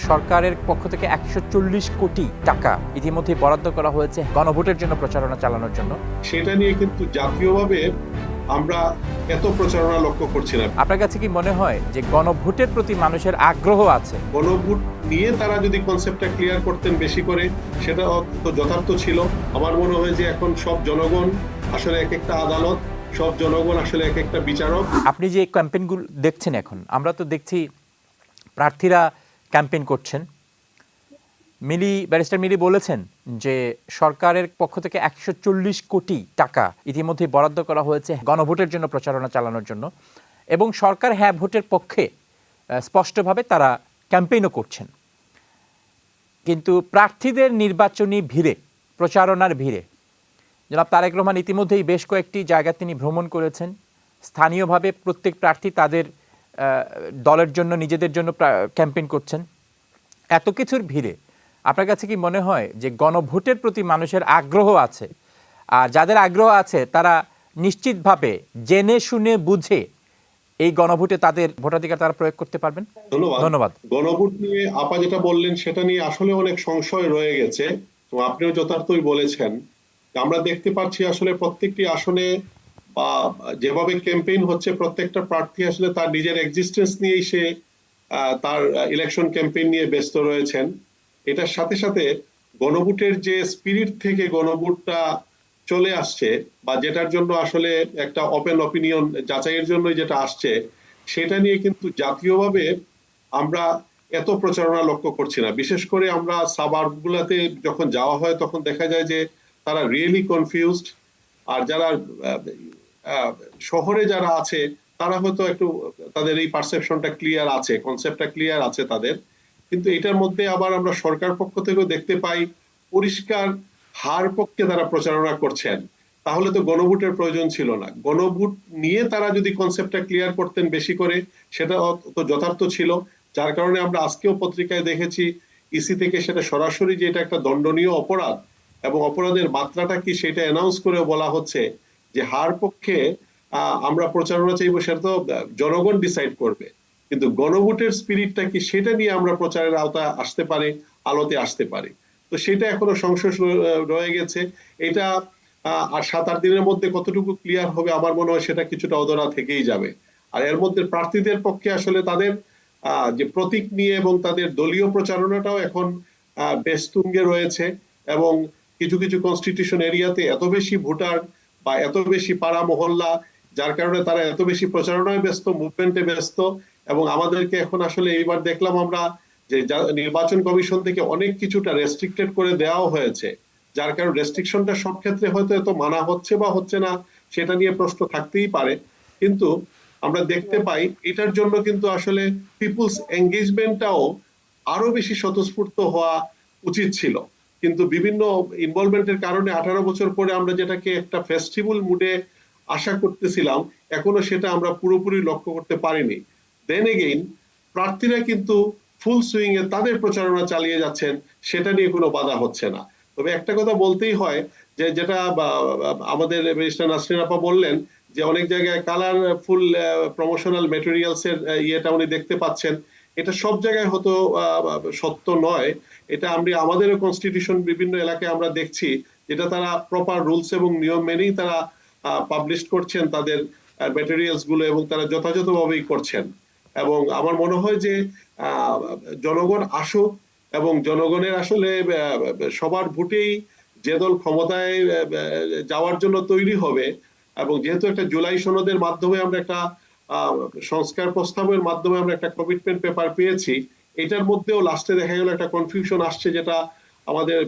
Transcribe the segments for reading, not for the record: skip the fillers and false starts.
সরকারের পক্ষ থেকে ১৪০ কোটি টাকা ইতিমধ্যে বরাদ্দ করা হয়েছে গণভোটের জন্য প্রচারণা চালানোর জন্য। সেটা নিয়ে কিন্তু জাতীয়ভাবে আমরা এত প্রচারণা লক্ষ্য করছি না। আপনার কাছে কি মনে হয় যে গণভোটের প্রতি মানুষের আগ্রহ আছে? গণভোট নিয়ে তারা যদি কনসেপ্টটা ক্লিয়ার করতেন বেশি করে, সেটা তো যথার্থ ছিল। আমার মনে হয় যে এখন সব জনগণ আসলে এক একটা আদালত, সব জনগণ আসলে এক একটা বিচারক। আপনি যে ক্যাম্পেইনগুলো দেখছেন এখন, আমরা তো দেখছি প্রার্থীরা ক্যাম্পেইন করছেন। ব্যারিস্টার মিলি বলেছেন যে সরকারের পক্ষ থেকে ১৪০ কোটি টাকা ইতিমধ্যে বরাদ্দ করা হয়েছে গণভোটের জন্য প্রচারণা চালানোর জন্য, এবং সরকার হ্যাঁ ভোটের পক্ষে স্পষ্টভাবে তারা ক্যাম্পেইনও করছেন। কিন্তু প্রার্থীদের নির্বাচনী ভিড়ে, প্রচারণার ভিড়ে জনাব তারেক রহমান ইতিমধ্যেই বেশ কয়েকটি জায়গা তিনি ভ্রমণ করেছেন। স্থানীয়ভাবে প্রত্যেক প্রার্থী তাদের দলের জন্য, নিজেদের জন্য ক্যাম্পেইন করছেন। এত কিছুর ভিড়ে আপনার কাছে কি মনে হয় যে গণভোটের প্রতি মানুষের আগ্রহ আছে? আর যাদের আগ্রহ আছে তারা নিশ্চিতভাবে জেনে শুনে বুঝে এই গণভোটে তাদের ভোটাধিকার তারা প্রয়োগ করতে পারবেন? ধন্যবাদ। গণভোট নিয়ে আপা যেটা বললেন সেটা নিয়ে আসলে অনেক সংশয় রয়ে গেছে, তো আপনিও যথার্থই বলেছেন। আমরা দেখতে পাচ্ছি আসলে প্রত্যেকটি আসনে বা যেভাবে ক্যাম্পেইন হচ্ছে, প্রত্যেকটা প্রার্থী আসলে তার নিজের এক্সিস্টেন্স নিয়েই সে তার ইলেকশন ক্যাম্পেইন নিয়ে ব্যস্ত রয়েছেন। এটার সাথে সাথে গণভোটের যে স্পিরিট থেকে গণভোটটা চলে আসছে, বা যেটার জন্য আসলে একটা ওপেন অপিনিয়ন যাচাইয়ের জন্য যেটা আসছে, সেটা নিয়ে কিন্তু জাতীয়ভাবে আমরা এত প্রচারণা লক্ষ্য করছি না। বিশেষ করে আমরা সাবার্ব গুলাতে যখন যাওয়া হয় তখন দেখা যায় যে তারা রিয়েলি কনফিউজড। আর যারা শহরে যারা আছে তারা হয়তো একটু তাদের এই পারসেপশনটা ক্লিয়ার আছে, কনসেপ্টটা ক্লিয়ার আছে তাদের। কিন্তু এটার মধ্যে আবার আমরা সরকার পক্ষ থেকেও দেখতে পাই পরিষ্কার হার পক্ষে তারা প্রচারণা করছেন। তাহলে তো গণভোটের প্রয়োজন ছিল না। গণভোট নিয়ে তারা যদি কনসেপ্টটা ক্লিয়ার করতেন বেশি করে, সেটা তো যথার্থ ছিল। যার কারণে আমরা আজকেও পত্রিকায় দেখেছি ইসি থেকে সেটা সরাসরি যে এটা একটা দণ্ডনীয় অপরাধ এবং অপরাধের মাত্রাটা কি সেটা অ্যানাউন্স করে বলা হচ্ছে যে হার পক্ষে আমরা প্রচারণা চাইবো, সেটা তো জনগণ ডিসাইড করবে। কিন্তু গণভোটের স্পিরিটটা কি সেটা নিয়ে আমরা প্রচারের আওতায় আসতে পারে, আলোতে আসতে পারে। তো সেটা এখনো সংশয় রয়ে গেছে। এটা আর ৭-৮ দিনের মধ্যে কতটুকু ক্লিয়ার হবে আমার মনে হয় সেটা কিছুটা অধরা থেকেই যাবে। আর এর মধ্যে প্রার্থীদের পক্ষে আসলে তাদের যে প্রতীক নিয়ে এবং তাদের দলীয় প্রচারণাটাও এখন বেশ তুঙ্গে রয়েছে। এবং কিছু কিছু কনস্টিটিউশন এরিয়াতে এত বেশি ভোটার বা এত বেশি পাড়া মহল্লা, যার কারণে তারা এত বেশি প্রচারণায় ব্যস্ত, মুভমেন্টে ব্যস্ত। এবং আমাদেরকে এখন আসলে এইবার দেখলাম আমরা যে নির্বাচন কমিশন থেকে অনেক কিছুটা রেস্ট্রিক্টেড করে দেওয়াও হয়েছে, যার কারণে রেস্ট্রিকশনটা সব ক্ষেত্রে হয়তো এত মানা হচ্ছে বা হচ্ছে না সেটা নিয়ে প্রশ্ন থাকতেই পারে। কিন্তু আমরা দেখতে পাই এটার জন্য কিন্তু আসলে পিপুলস এঙ্গেজমেন্টটাও আরো বেশি স্বতঃস্ফূর্ত হওয়া উচিত ছিল। কিন্তু বিভিন্ন ইনভলভমেন্টের কারণে 18 বছর পরে আমরা যেটাকে একটা ফেস্টিভ্যাল মুডে আশা করতেছিলাম, এখনো সেটা আমরা পুরোপুরি লক্ষ্য করতে পারিনি। দেন এগেইন প্রার্থীরা কিন্তু ফুল সুইং এ তাদের প্রচারণা চালিয়ে যাচ্ছেন, সেটা নিয়ে কোনো বাধা হচ্ছে না। তবে একটা কথা বলতেই হয় যে যেটা আমাদের ব্যারিস্টার নাসরিন আপা বললেন যে অনেক জায়গায় কালারফুল প্রমোশনাল ম্যাটেরিয়ালস এর ইয়েটা উনি দেখতে পাচ্ছেন, এটা সব জায়গায় হয়তো সত্য নয়। এটা আমরা আমাদেরও কনস্টিটিউশন বিভিন্ন এলাকায় আমরা দেখছি যেটা তারা প্রপার রুলস এবং নিয়ম মেনেই তারা পাবলিশ করছেন তাদের ম্যাটেরিয়ালস গুলো, এবং তারা যথাযথভাবেই করছেন। এবং আমার মনে হয় যে জনগণ আসুক এবং জনগণের আসলে সবার ভোটেই যে দল ক্ষমতায় যাওয়ার জন্য তৈরি হবে, এবং যেহেতু একটা জুলাই সনদের মাধ্যমে আমরা একটা সংস্কার প্রস্তাবের মাধ্যমে আমরা একটা কমিটমেন্ট পেপার পেয়েছি, এটার মধ্যেও লাস্টে দেখা গেল একটা কনফিউশন আসছে, যেটা আমাদের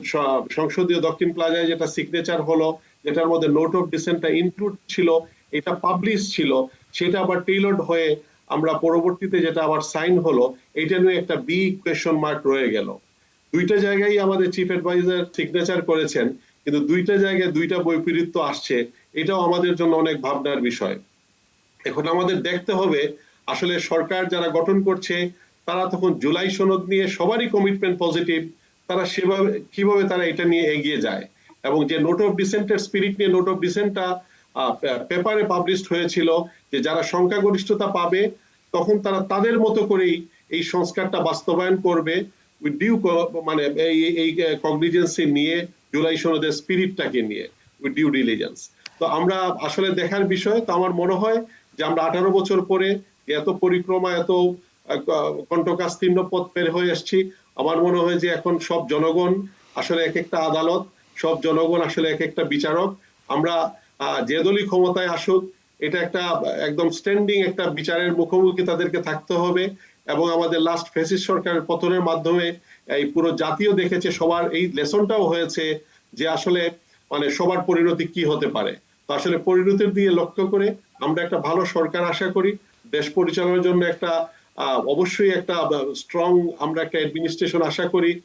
সংসদীয় দক্ষিণ প্লাজায় যেটা সিগনেচার হলো, যেটার মধ্যে নোট অফ ডিসেন্টটা ইনক্লুড ছিল, এটা পাবলিশ ছিল, সেটা আবার টেইলর্ড হয়ে আমরা পরবর্তীতে যেটা আবার সাইন হলো, এটা নিয়ে একটা বিগ কোয়েশ্চন মার্ক রয়ে গেল। দুইটা জায়গায় আমাদের চিফ অ্যাডভাইজার সিগনেচার করেছেন, কিন্তু দুইটা জায়গায় দুইটা বৈপরীত্য আসছে, এটাও আমাদের জন্য অনেক ভাবনার বিষয়। এখন আমাদের দেখতে হবে আসলে সরকার যারা গঠন করছে তারা তখন জুলাই সনদ নিয়ে সবারই কমিটমেন্ট পজিটিভ, তারা সেভাবে কিভাবে তারা এটা নিয়ে এগিয়ে যায়। এবং যে নোট অফ ডিসেন্টের স্পিরিট নিয়ে নোট অফ ডিসেন্টটা পেপারে পাবলিশড হয়েছিল, যে যারা সংখ্যাগরিষ্ঠতা পাবে তখন তারা তাদের মতো করেই এই সংস্কারটা বাস্তবায়ন করবে, উইথ ডিউ মানে এই কগনিজেন্সি নিয়ে, জুলাই সনদের স্পিরিটটাকে নিয়ে, উইথ ডিউ ডিলিজেন্স। তো আমরা আসলে দেখার বিষয়। তো আমার মনে হয় যে আমরা 18 বছর পরে এত পরিক্রমা, এত কণ্টকাস্তীর্ণ পথ পের হয়ে আসছি, আমার মনে হয় যে এখন সব জনগণ আসলে এক একটা আদালত, সব জনগণ আসলে এক একটা বিচারক। আমরা যে দলই ক্ষমতায় আসুক, এটা একটা একদম স্ট্যান্ডিং একটা বিচারের মুখোমুখি তাদেরকে থাকতে হবে। এবং আমাদের লাস্ট ফ্যাসিস্ট সরকারের পতনের মাধ্যমে এই পুরো জাতীয় দেখেছে, সবার এই লেসনটাও হয়েছে যে আসলে মানে সবার পরিণতি কি হতে পারে। তো আসলে পরিণতির দিকে লক্ষ্য করে আমরা একটা ভালো সরকার আশা করি। দেশ পরিচালনার জন্য একটা অবশ্যই একটা স্ট্রং আমরা একটা অ্যাডমিনিস্ট্রেশন আশা করি।